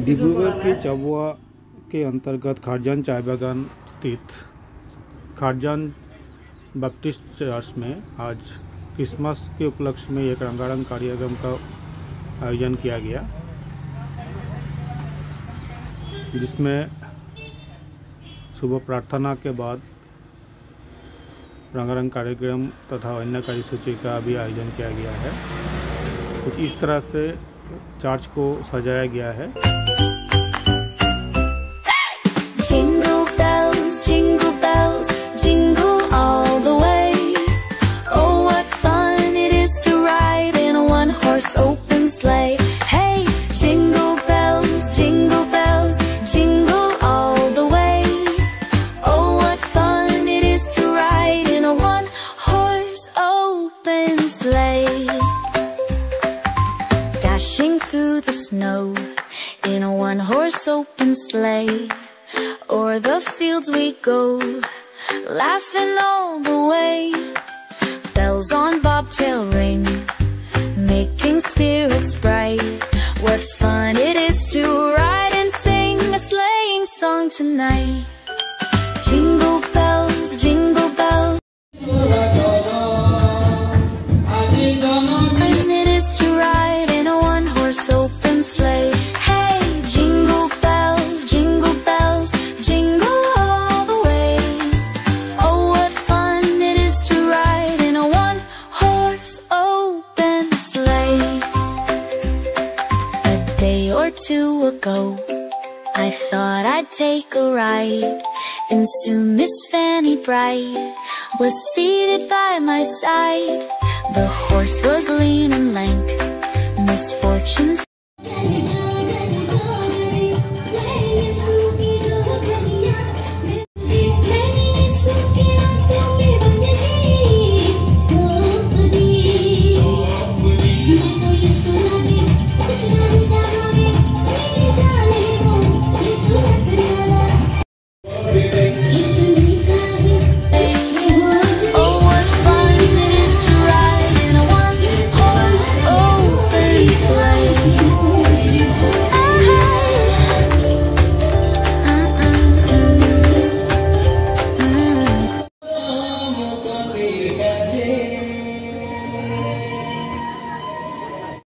डिब्रूगढ़ के चबुआ के अंतर्गत खारजान चाय बागान स्थित खारजान बैप्टिस्ट चर्च में आज क्रिसमस के उपलक्ष्य में एक रंगारंग कार्यक्रम का आयोजन किया गया, जिसमें सुबह प्रार्थना के बाद रंगारंग कार्यक्रम तथा अन्य कार्यसूची का भी आयोजन किया गया है। कुछ इस तरह से चर्च को सजाया गया है। Jingle bells, jingle all the way. Oh, what fun it is to ride in a one-horse open sleigh. Hey, jingle bells, jingle all the way. Oh, what fun it is to ride in a one-horse open sleigh. Dashing through the snow in a one-horse open sleigh. O'er the fields we go, laughing all the way. Bells on bobtail ring, making spirits bright. What fun it is to ride and sing a sleighing song tonight. Jingle bells, jingle bells. And it is to ride in a one-horse open sleigh. Hey, jingle bells, jingle all the way. Oh, what fun it is to ride in a one-horse open sleigh. A day or two ago, I thought I'd take a ride, and soon Miss Fanny Bright was seated by my side. The horse was lean and lank, misfortunes.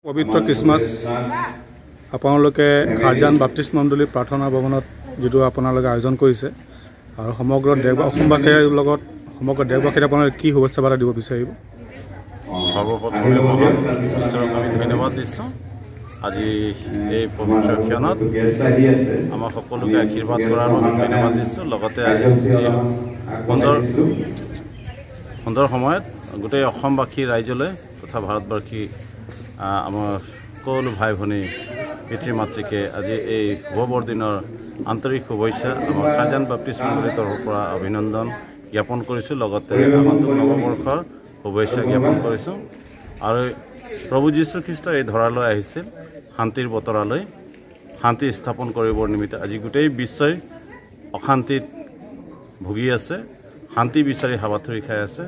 पवित्र Christmas आपलोके खारजान Baptist मंडली प्रार्थना भवनत जो आपलोके आयोजन करिसे और समग्र देशवासीर लगत समग्र देशवासीर आपलोके की शुभेच्छा बार्ता দিব বিচাৰিব। सर्वप्रथमे महान ईश्वरक आमी धन्यवाद दिছোঁ। আজি এই পবিত্ৰ ক্ষণত আমাৰ সকলোকে আশীৰ্বাদ কৰাৰ বাবে ধন্যবাদ দিছোঁ। লগতে আজি সুন্দৰ সময়ত গোটেই অসমবাসী ৰাইজলৈ তথা ভাৰতবাসী আমাৰ সকলো ভাই ভনী পিতৃ মাতৃকে আজি এই শুভ বৰদিনৰ আন্তৰিক শুভেচ্ছা আমাৰ খাৰজান বেপ্টিষ্ট মণ্ডলীৰ তৰফৰ পৰা অভিনন্দন জ্ঞাপন কৰিছোঁ। লগতে আগন্তুক নৱবৰ্ষৰ শুভেচ্ছা জ্ঞাপন কৰিছোঁ। আৰু প্ৰভু যীশু খ্ৰীষ্ট এই ধৰালৈ আহিছিল শান্তিৰ বতৰালৈ, শান্তি স্থাপন কৰিবৰ নিমিত্তে। আজি গোটেই বিশ্বই অশান্তিত ভুগি আছে, শান্তি বিচাৰি হাবাথুৰি খাই আছে।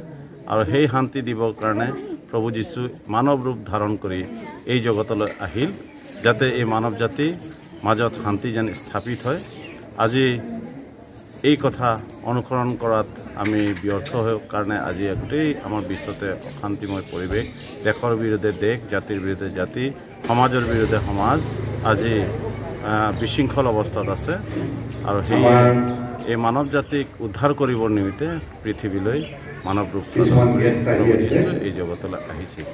আৰু সেই শান্তি দিবৰ কাৰণে প্ৰভু যীশু মানৱ ৰূপ ধাৰণ কৰি এই জগতলৈ আহিল, যাতে এই মানৱ জাতিৰ মাজত শান্তি যেন স্থাপিত হয়। আজি এই কথা অনুসৰণ কৰাত আমি ব্যৰ্থ হৈ কাৰণে আজি গোটেই আমাৰ বিশ্বতে অশান্তিময় পৰিৱেশ, দেশৰ বিৰুদ্ধে দেশ, জাতিৰ বিৰুদ্ধে জাতি, সমাজৰ বিৰুদ্ধে সমাজ আজি বিশৃংখল অৱস্থাত আছে। আৰু সেই এই মানৱ জাতিক উদ্ধাৰ কৰিবৰ নিমিত্তে পৃথিৱীলৈ মানৱ ৰূপ এই জগতলৈ আহিছিল।